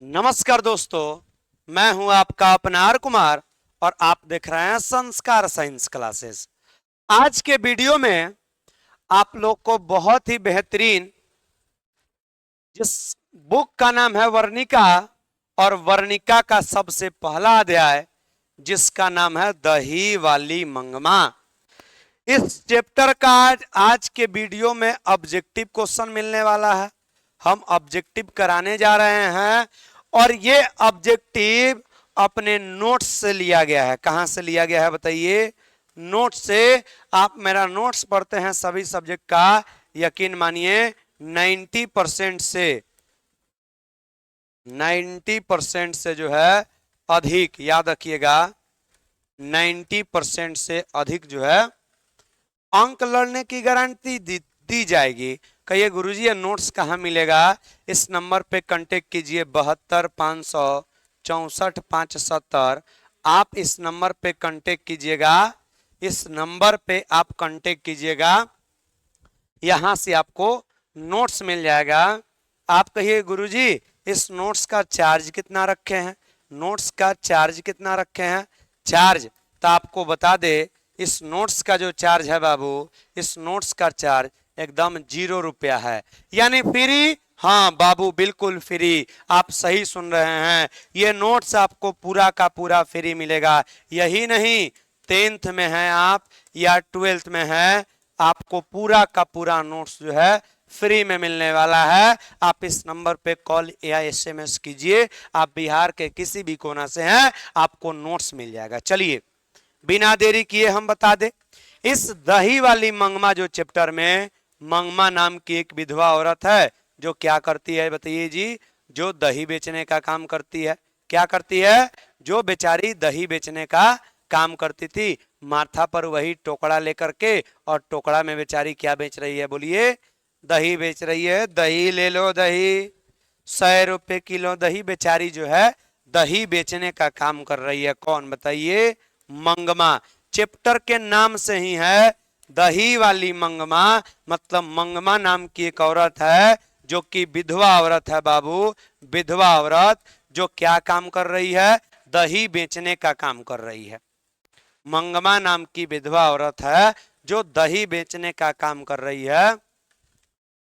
नमस्कार दोस्तों, मैं हूं आपका अपनार कुमार और आप देख रहे हैं संस्कार साइंस क्लासेस। आज के वीडियो में आप लोग को बहुत ही बेहतरीन जिस बुक का नाम है वर्णिका और वर्णिका का सबसे पहला अध्याय जिसका नाम है दही वाली मंगमा। इस चैप्टर का आज के वीडियो में ऑब्जेक्टिव क्वेश्चन मिलने वाला है। हम ऑब्जेक्टिव कराने जा रहे हैं और ये ऑब्जेक्टिव अपने नोट्स से लिया गया है। कहां से लिया गया है बताइए? नोट्स से। आप मेरा नोट्स पढ़ते हैं सभी सब्जेक्ट का, यकीन मानिए 90% से 90% से जो है अधिक, याद रखिएगा 90% से अधिक जो है अंक लड़ने की गारंटी दी जाएगी। कहिए गुरुजी ये नोट्स कहाँ मिलेगा? इस नंबर पे कांटेक्ट कीजिए 72 564 570। आप इस नंबर पे कांटेक्ट कीजिएगा, इस नंबर पे आप कांटेक्ट कीजिएगा, यहां से आपको नोट्स मिल जाएगा। आप कहिए गुरुजी इस नोट्स का चार्ज कितना रखे हैं? नोट्स का चार्ज कितना रखे हैं? चार्ज तो आपको बता दे, इस नोट्स का जो चार्ज है बाबू, इस नोट्स का चार्ज एकदम 0 रुपया है, यानी फ्री। हाँ बाबू बिल्कुल फ्री, आप सही सुन रहे हैं। ये नोट्स आपको पूरा का पूरा फ्री मिलेगा। यही नहीं, 10th में है आप या 12th में है, आपको पूरा का पूरा नोट्स जो है फ्री में मिलने वाला है। आप इस नंबर पे कॉल या एसएमएस कीजिए। आप बिहार के किसी भी कोना से हैं, आपको नोट्स मिल जाएगा। चलिए बिना देरी किए हम बता दें, इस दही वाली मंगमा जो चैप्टर में मंगमा नाम की एक विधवा औरत है जो क्या करती है बताइए जी? जो दही बेचने का काम करती है। क्या करती है? जो बेचारी दही बेचने का काम करती थी, माथा पर वही टोकरा लेकर के, और टोकरा में बेचारी क्या बेच रही है बोलिए? दही बेच रही है। दही ले लो, दही 100 रुपए किलो दही बेचारी जो है दही बेचने का काम कर रही है। कौन बताइए? मंगमा। चैप्टर के नाम से ही है दही वाली मंगमा, मतलब मंगमा नाम की एक औरत है जो कि विधवा औरत है बाबू। विधवा औरत जो क्या काम कर रही है? दही बेचने का काम कर रही है। मंगमा नाम की विधवा औरत है जो दही बेचने का काम कर रही है।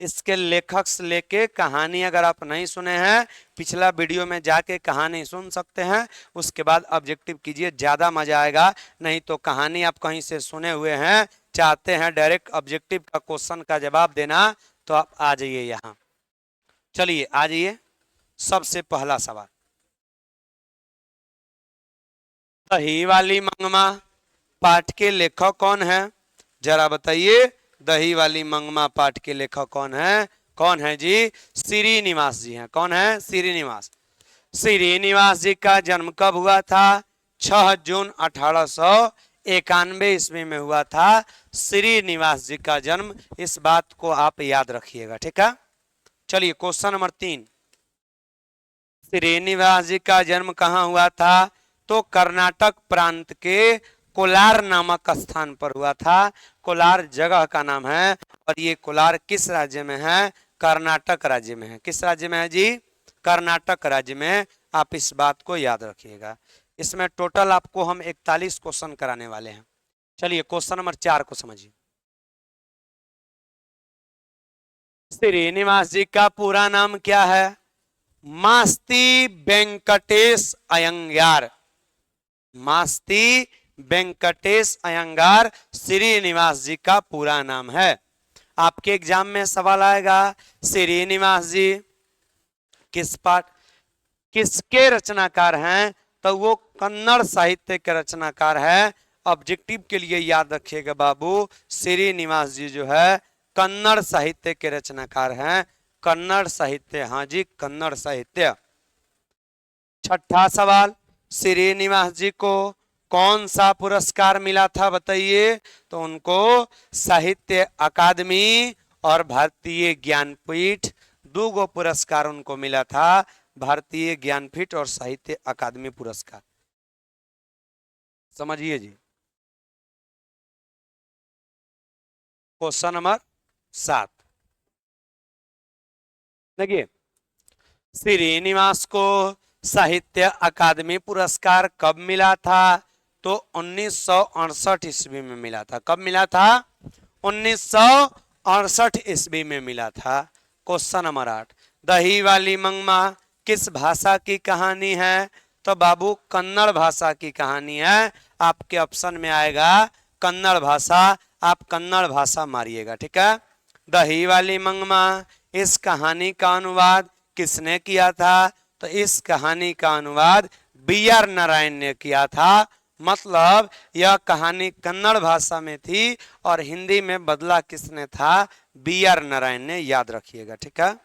इसके लेखक से लेके कहानी अगर आप नहीं सुने हैं, पिछला वीडियो में जाके कहानी सुन सकते हैं, उसके बाद ऑब्जेक्टिव कीजिए, ज्यादा मजा आएगा। नहीं तो कहानी आप कहीं से सुने हुए हैं, चाहते हैं डायरेक्ट ऑब्जेक्टिव का क्वेश्चन का जवाब देना, तो आप आ जाइए यहाँ। चलिए आ जाइए, सबसे पहला सवाल, दही वाली मंगमा पाठ के लेखक कौन है? जरा बताइए, दही वाली मंगमा पाठ के लेखक कौन है? कौन है जी? श्रीनिवास जी हैं। कौन है? श्रीनिवास। श्रीनिवास जी का जन्म कब हुआ था? 6 जून 1891 ईस्वी में हुआ था श्रीनिवास जी का जन्म। इस बात को आप याद रखिएगा, ठीक है? चलिए क्वेश्चन नंबर 3, श्रीनिवास जी का जन्म कहाँ हुआ था? तो कर्नाटक प्रांत के कोलार नामक स्थान पर हुआ था। कोलार जगह का नाम है, और ये कोलार किस राज्य में है? कर्नाटक राज्य में है। किस राज्य में है जी? कर्नाटक राज्य में। आप इस बात को याद रखिएगा। इसमें टोटल आपको हम 41 क्वेश्चन कराने वाले हैं। चलिए क्वेश्चन नंबर 4 को समझिए। श्रीनिवास जी का पूरा नाम क्या है? मास्ती वेंकटेश अयंगार। मास्ती वेंकटेश अयंगार श्रीनिवास जी का पूरा नाम है। आपके एग्जाम में सवाल आएगा, श्रीनिवास जी किस पाठ किसके रचनाकार हैं? तो वो कन्नड़ साहित्य के रचनाकार है। ऑब्जेक्टिव के लिए याद रखिएगा बाबू, श्रीनिवास जी जो है कन्नड़ साहित्य के रचनाकार हैं। कन्नड़ साहित्य, हाँ जी कन्नड़ साहित्य। छठा सवाल, श्रीनिवास जी को कौन सा पुरस्कार मिला था बताइए? तो उनको साहित्य अकादमी और भारतीय ज्ञानपीठ, दो गो पुरस्कार उनको मिला था, भारतीय ज्ञानपीठ और साहित्य अकादमी पुरस्कार। समझिए जी। क्वेश्चन नंबर 7, देखिए श्रीनिवास को साहित्य अकादमी पुरस्कार कब मिला था? तो 1968 ईस्वी में मिला था। कब मिला था? 1968 ईस्वी में मिला था। क्वेश्चन नंबर 8, दही वाली मंगमा किस भाषा की कहानी है? तो बाबू कन्नड़ भाषा की कहानी है। आपके ऑप्शन में आएगा कन्नड़ भाषा। आप कन्नड़ भाषा मारिएगा, ठीक है। दही वाली मंगमा, इस कहानी का अनुवाद किसने किया था? तो इस कहानी का अनुवाद बी आर नारायण ने किया था। मतलब यह कहानी कन्नड़ भाषा में थी और हिंदी में बदला किसने था? बी आर नारायण ने, याद रखिएगा, ठीक है।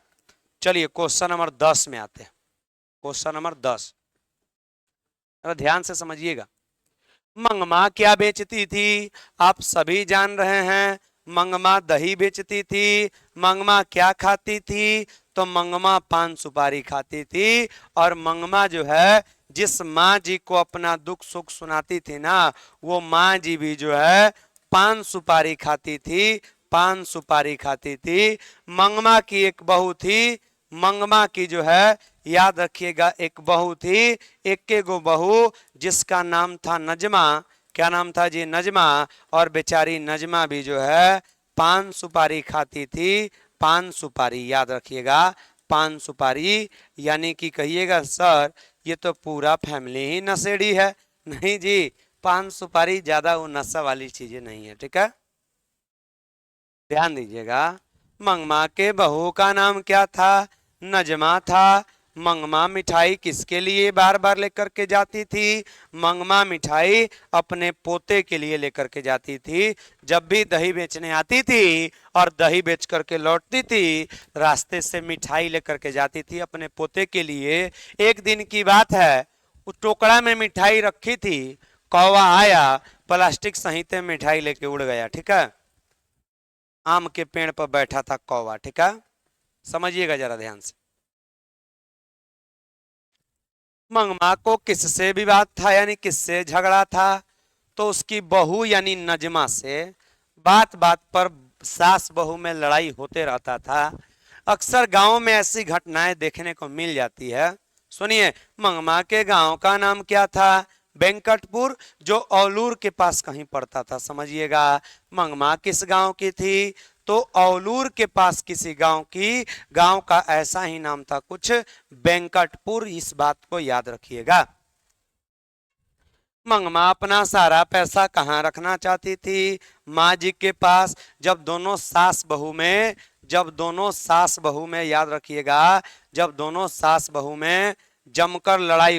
चलिए क्वेश्चन नंबर 10 में आते हैं। क्वेश्चन नंबर 10 ध्यान से समझिएगा। मंगमा क्या बेचती थी? आप सभी जान रहे हैं, मंगमा दही बेचती थी। मंगमा क्या खाती थी? तो मंगमा पान सुपारी खाती थी। और मंगमा जो है, जिस माँ जी को अपना दुख सुख सुनाती थी ना, वो माँ जी भी जो है पान सुपारी खाती थी। पान सुपारी खाती थी। मंगमा की एक बहू थी। मंगमा की जो है, याद रखिएगा, एक बहू थी। एक गो बहू, जिसका नाम था नजमा। क्या नाम था जी? नजमा। और बेचारी नजमा भी जो है पान सुपारी खाती थी। पान सुपारी, याद रखिएगा, पान सुपारी। यानी कि कहिएगा सर ये तो पूरा फैमिली ही नशेड़ी है। नहीं जी, पान सुपारी ज्यादा वो नशा वाली चीजें नहीं है, ठीक है। ध्यान दीजिएगा। मंगमा के बहू का नाम क्या था? नजमा था। मंगमा मिठाई किसके लिए बार बार लेकर के जाती थी? मंगमा मिठाई अपने पोते के लिए लेकर के जाती थी। जब भी दही बेचने आती थी और दही बेच करके लौटती थी, रास्ते से मिठाई लेकर के जाती थी अपने पोते के लिए। एक दिन की बात है, उस टोकरा में मिठाई रखी थी, कौवा आया, प्लास्टिक सहित मिठाई लेके उड़ गया, ठीक है। आम के पेड़ पर बैठा था कौवा, ठीक है। समझिएगा जरा ध्यान से। मंगमा को किससे विवाद था, यानी किससे झगड़ा था? तो उसकी बहू यानी नजमा से। बात बात पर सास बहू में लड़ाई होते रहता था। अक्सर गांव में ऐसी घटनाएं देखने को मिल जाती है। सुनिए, मंगमा के गांव का नाम क्या था? वेंकटपुर, जो औलूर के पास कहीं पड़ता था। समझिएगा, मंगमा किस गांव की थी? तो औलूर के पास किसी गांव की। गांव का ऐसा ही नाम था कुछ, वेंकटपुर। इस बात को याद रखिएगा। मंगमा अपना सारा पैसा कहाँ रखना चाहती थी? माँ जी के पास। जब दोनों सास बहू में, याद रखिएगा, जब दोनों सास बहू में जमकर लड़ाई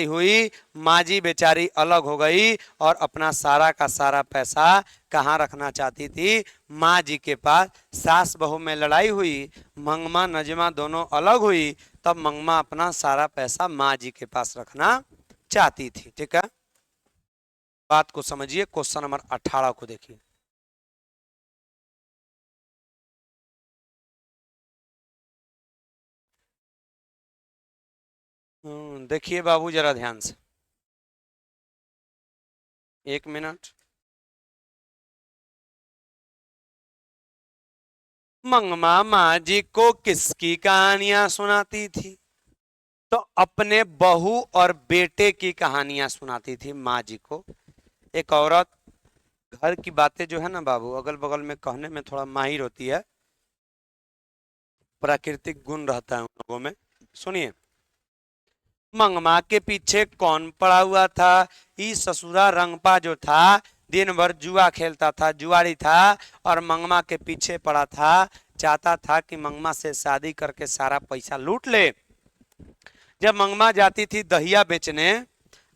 हुई, माँ जी बेचारी अलग हो गई और अपना सारा का सारा पैसा कहाँ रखना चाहती थी? माँ जी के पास। सास बहू में लड़ाई हुई, मंगमा नजमा दोनों अलग हुई, तब मंगमा अपना सारा पैसा माँ जी के पास रखना चाहती थी, ठीक है। बात को समझिए। क्वेश्चन नंबर 18 को देखिए। देखिए बाबू जरा ध्यान से, एक मिनट। मंगमा माँ जी को किसकी कहानियां सुनाती थी? तो अपने बहू और बेटे की कहानियां सुनाती थी माँ जी को। एक औरत घर की बातें जो है ना बाबू, अगल बगल में कहने में थोड़ा माहिर होती है। प्राकृतिक गुण रहता है उन लोगों में। सुनिए, मंगमा के पीछे कौन पड़ा हुआ था? ई ससुरा रंगपा जो था, दिन भर जुआ खेलता था, जुआरी था, और मंगमा के पीछे पड़ा था। चाहता था कि मंगमा से शादी करके सारा पैसा लूट ले। जब मंगमा जाती थी दहिया बेचने,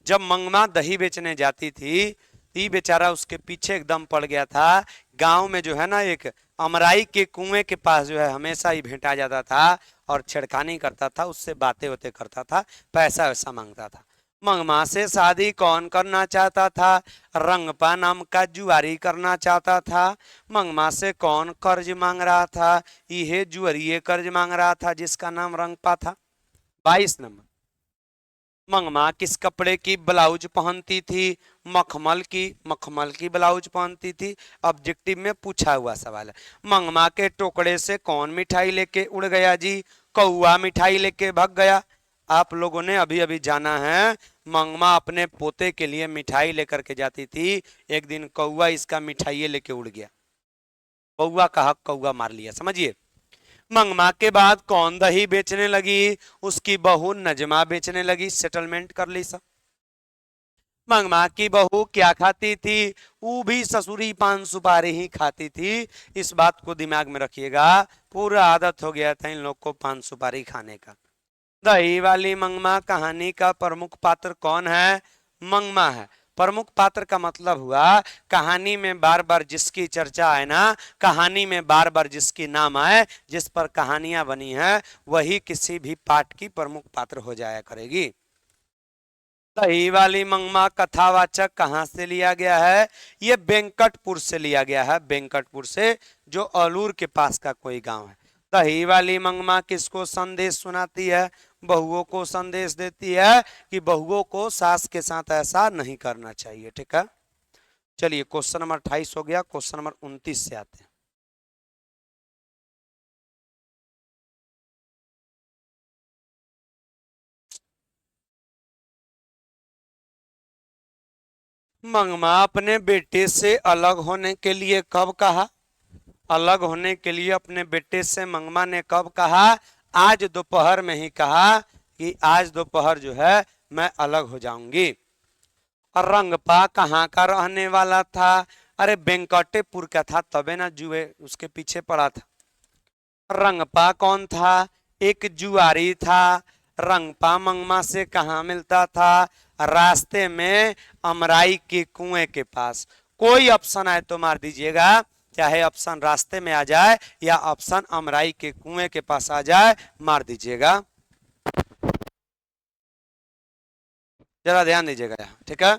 जब मंगमा दही बेचने जाती थी, तो बेचारा उसके पीछे एकदम पड़ गया था। गांव में जो है ना, एक अमराई के कुएं के पास जो है हमेशा ही भेंटा जाता था और छेड़खानी करता था, उससे बातें होते करता था, पैसा वैसा मांगता था। मंगमा से शादी कौन करना चाहता था? रंगपा नाम का जुआरी करना चाहता था। मंगमा से कौन कर्ज मांग रहा था? यह जुआरी कर्ज मांग रहा था जिसका नाम रंगपा था। 22 नंबर, मंगमा किस कपड़े की ब्लाउज पहनती थी? मखमल की ब्लाउज पहनती थी। ऑब्जेक्टिव में पूछा हुआ सवाल है। मंगमा के टोकरे से कौन मिठाई लेके उड़ गया जी? कौआ मिठाई लेके भाग गया। आप लोगों ने अभी अभी जाना है, मंगमा अपने पोते के लिए मिठाई लेकर के जाती थी, एक दिन कौआ इसका मिठाई लेके उड़ गया, कौआ का हक कौआ मार लिया, समझिए। मंगमा के बाद कौन दही बेचने लगी? उसकी बहू नजमा बेचने लगी, सेटलमेंट कर ली सब। मंगमा की बहू क्या खाती थी? वो भी ससुरी पान सुपारी ही खाती थी। इस बात को दिमाग में रखिएगा, पूरा आदत हो गया था इन लोग को पान सुपारी खाने का। दही वाली मंगमा कहानी का प्रमुख पात्र कौन है? मंगमा है। प्रमुख पात्र का मतलब हुआ कहानी में बार बार जिसकी चर्चा आए ना, कहानी में बार बार जिसकी नाम आए, जिस पर कहानियां बनी है, वही किसी भी पाठ की प्रमुख पात्र हो जाया करेगी। दही वाली मंगमा कथावाचक कहां से लिया गया है? ये वेंकटपुर से लिया गया है, वेंकटपुर से, जो अलूर के पास का कोई गांव है। दही वाली मंगमा किसको संदेश सुनाती है? बहुओं को संदेश देती है कि बहुओं को सास के साथ ऐसा नहीं करना चाहिए। ठीक है, चलिए क्वेश्चन नंबर 28 हो गया, क्वेश्चन नंबर 29 से आते हैं। मंगमा अपने बेटे से अलग होने के लिए कब कहा? अलग होने के लिए अपने बेटे से मंगमा ने कब कहा? आज दोपहर में ही कहा कि आज दोपहर जो है मैं अलग हो जाऊंगी। रंगपा कहाँ का रहने वाला था? अरे वेंकटेपुर का था, तबे ना जुए उसके पीछे पड़ा था। रंगपा कौन था? एक जुआरी था। रंगपा मंगमा से कहाँ मिलता था? रास्ते में अमराई के कुएं के पास। कोई ऑप्शन आए तो मार दीजिएगा, चाहे ऑप्शन रास्ते में आ जाए या ऑप्शन अमराई के कुएं के पास आ जाए, मार दीजिएगा। जरा ध्यान दीजिएगा यहाँ, ठीक है।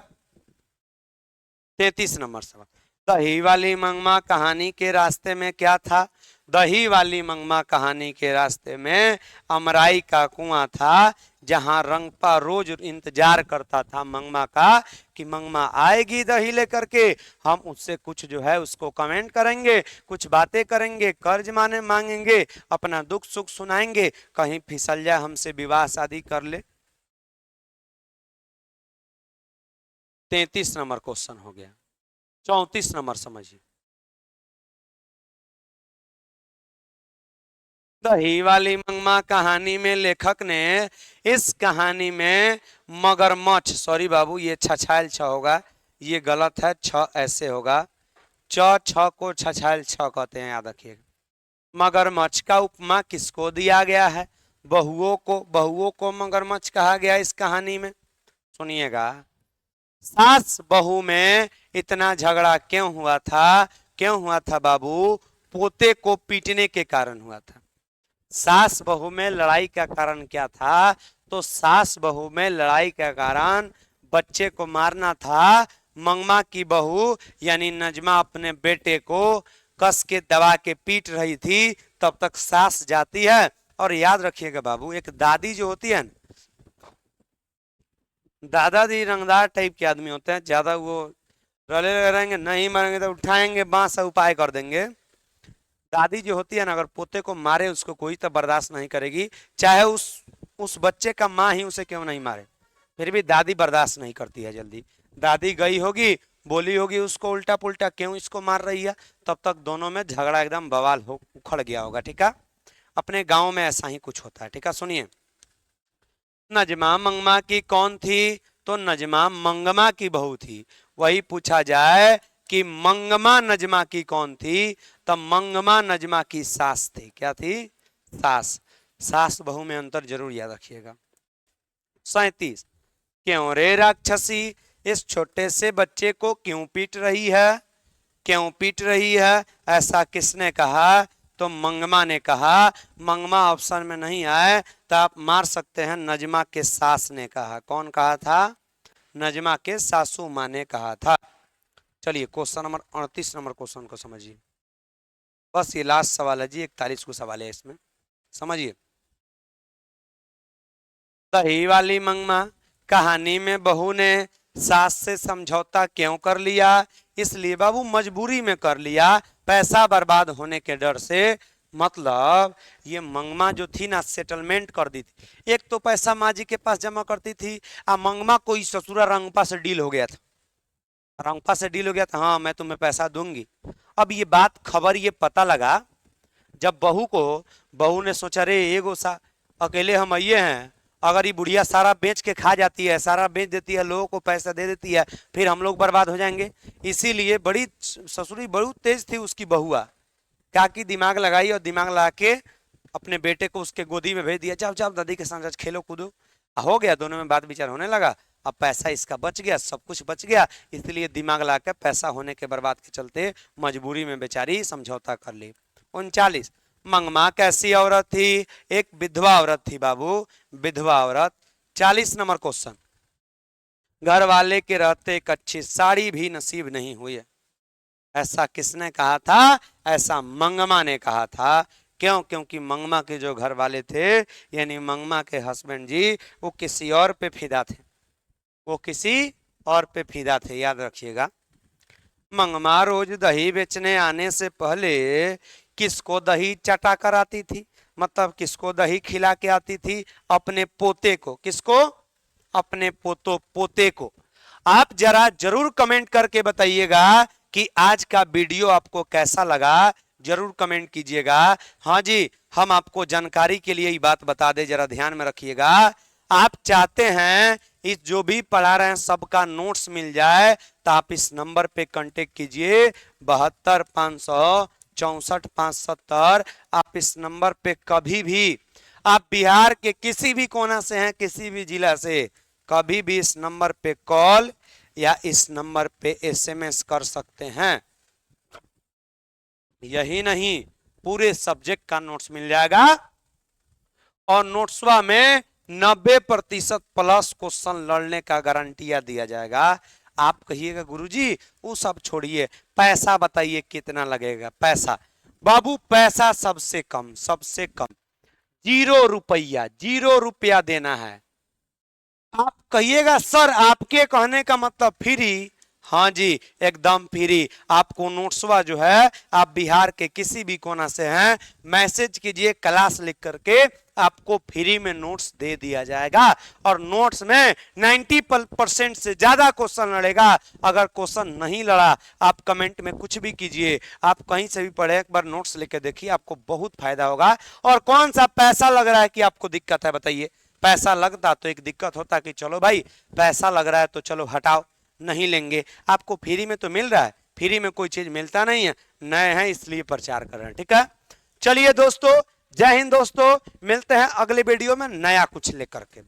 33 नंबर सवाल, दही वाली मंगमा कहानी के रास्ते में क्या था? दही वाली मंगमा कहानी के रास्ते में अमराई का कुआं था, जहां रंगपा रोज इंतजार करता था मंगमा का कि मंगमा आएगी दही लेकर के, हम उससे कुछ जो है उसको कमेंट करेंगे, कुछ बातें करेंगे, कर्ज माने मांगेंगे, अपना दुख सुख सुनाएंगे, कहीं फिसल जाए हमसे विवाह शादी कर ले। 33 नंबर क्वेश्चन हो गया। 34 नंबर समझिए, दही वाली मंगमा कहानी में लेखक ने इस कहानी में मगरमच्छ, सॉरी बाबू ये छछायल छ होगा, ये गलत है, छ ऐसे होगा, छ को छछायल छ कहते हैं, याद रखिएगा। मगरमच्छ का उपमा किसको दिया गया है? बहुओं को, बहुओं को मगरमच्छ कहा गया इस कहानी में। सुनिएगा, सास बहू में इतना झगड़ा क्यों हुआ था? क्यों हुआ था बाबू? पोते को पीटने के कारण हुआ था। सास बहू में लड़ाई का कारण क्या था? तो सास बहू में लड़ाई का कारण बच्चे को मारना था। मंगमा की बहू यानी नजमा अपने बेटे को कस के दबा के पीट रही थी, तब तक सास जाती है। और याद रखिएगा बाबू, एक दादी जो होती है ना, दादाजी रंगदार टाइप के आदमी होते हैं, ज्यादा वो रले रहेंगे, नहीं मारेंगे तो उठाएंगे बांस उपाय कर देंगे। दादी जो होती है ना, अगर पोते को मारे उसको कोई तो बर्दाश्त नहीं करेगी, चाहे उस बच्चे का माँ ही उसे क्यों नहीं मारे, फिर भी दादी बर्दाश्त नहीं करती है जल्दी। दादी गई होगी, बोली होगी उसको उल्टा पुल्टा, क्यों इसको मार रही है, तब तक दोनों में झगड़ा एकदम बवाल हो उखड़ गया होगा। ठीक है, अपने गांव में ऐसा ही कुछ होता है। ठीक है, सुनिए, नजमा मंगमा की कौन थी? तो नजमा मंगमा की बहू थी। वही पूछा जाए कि मंगमा नजमा की कौन थी, तब मंगमा नजमा की सास थी। क्या थी? सास। सास बहू में अंतर जरूर याद रखिएगा। 37, क्यों रे राक्षसी इस छोटे से बच्चे को क्यों पीट रही है? क्यों पीट रही है, ऐसा किसने कहा? तो मंगमा ने कहा। मंगमा ऑप्शन में नहीं आए तो आप मार सकते हैं, नजमा के सास ने कहा। कौन कहा था? नजमा के सासू माँ ने कहा था। चलिए क्वेश्चन नंबर 38 नंबर क्वेश्चन को समझिए, बस ये लास्ट सवाल है जी, 41 को सवाल है इसमें, समझिए। दही वाली मंगमा कहानी में बहू ने सास से समझौता क्यों कर लिया? इसलिए बाबू मजबूरी में कर लिया, पैसा बर्बाद होने के डर से मतलब ये मंगमा जो थी ना सेटलमेंट कर दी थी। एक तो पैसा माँ जी के पास जमा करती थी, आ मंगमा कोई ससुरा रंगपा से डील हो गया था, रंगपा से डील हो गया था, हाँ मैं तुम्हें पैसा दूंगी। अब ये बात खबर ये पता लगा जब बहू को, बहू ने सोचा रे ये गोसा अकेले हम आइए हैं, अगर ये बुढ़िया सारा बेच के खा जाती है, सारा बेच देती है, लोगों को पैसा दे देती है, फिर हम लोग बर्बाद हो जाएंगे। इसीलिए बड़ी ससुरी बड़ी तेज थी उसकी बहुआ, क्या की दिमाग लगाई और दिमाग लगा के अपने बेटे को उसके गोदी में भेज दिया, जाओ जाओ दादी के साथ खेलो कूदो। हो गया, दोनों में बात विचार होने लगा। अब पैसा इसका बच गया, सब कुछ बच गया, इसलिए दिमाग लगा के पैसा होने के बर्बाद के चलते मजबूरी में बेचारी समझौता कर ली। 39, मंगमा कैसी औरत थी? एक विधवा औरत थी बाबू, विधवा औरत। 40 नंबर क्वेश्चन, घर वाले के रहते एक अच्छी साड़ी भी नसीब नहीं हुई है। ऐसा किसने कहा था? ऐसा मंगमा ने कहा था। क्यों? क्योंकि मंगमा के जो घर वाले थे, यानी मंगमा के हस्बैंड जी, वो किसी और पे फिदा थे, वो किसी और पे फिदा थे, याद रखिएगा। मंगमा रोज दही बेचने आने से पहले किसको दही चटा कर आती थी? मतलब किसको दही खिला के आती थी? अपने पोते को। किसको? अपने पोते को। आप जरा जरूर कमेंट करके बताइएगा कि आज का वीडियो आपको कैसा लगा, जरूर कमेंट कीजिएगा। हाँ जी, हम आपको जानकारी के लिए ये बात बता दें, जरा ध्यान में रखिएगा। आप चाहते हैं इस जो भी पढ़ा रहे हैं सबका नोट्स मिल जाए, तो आप इस नंबर पे कांटेक्ट कीजिए 72,564,570। आप इस नंबर पे कभी भी, आप बिहार के किसी भी कोना से हैं, किसी भी जिला से, कभी भी इस नंबर पे कॉल या इस नंबर पे एसएमएस कर सकते हैं। यही नहीं, पूरे सब्जेक्ट का नोट्स मिल जाएगा और नोट्सवा में 90% प्लस क्वेश्चन लड़ने का गारंटिया दिया जाएगा। आप कहिएगा गुरुजी वो सब छोड़िए, पैसा बताइए कितना लगेगा? पैसा बाबू, पैसा सबसे कम, सबसे कम 0 रुपया, 0 रुपया देना है। आप कहिएगा सर आपके कहने का मतलब फ्री? हाँ जी, एकदम फ्री। आपको नोट्सवा जो है, आप बिहार के किसी भी कोना से हैं, मैसेज कीजिए क्लास लिख करके, आपको फ्री में नोट्स दे दिया जाएगा। और नोट्स में 90% से ज्यादा क्वेश्चन लड़ेगा। अगर क्वेश्चन नहीं लड़ा, आप कमेंट में कुछ भी कीजिए, आप कहीं से भी पढ़े, एक बार नोट्स लेके देखिए, आपको बहुत फायदा होगा। और कौन सा पैसा लग रहा है कि आपको दिक्कत है? बताइए। पैसा लगता तो एक दिक्कत होता कि चलो भाई पैसा लग रहा है तो चलो हटाओ, नहीं लेंगे। आपको फ्री में तो मिल रहा है, फ्री में कोई चीज मिलता नहीं है, नए हैं इसलिए प्रचार कर रहे हैं। ठीक है, चलिए दोस्तों, जय हिंद दोस्तों, मिलते हैं अगले वीडियो में नया कुछ लेकर के।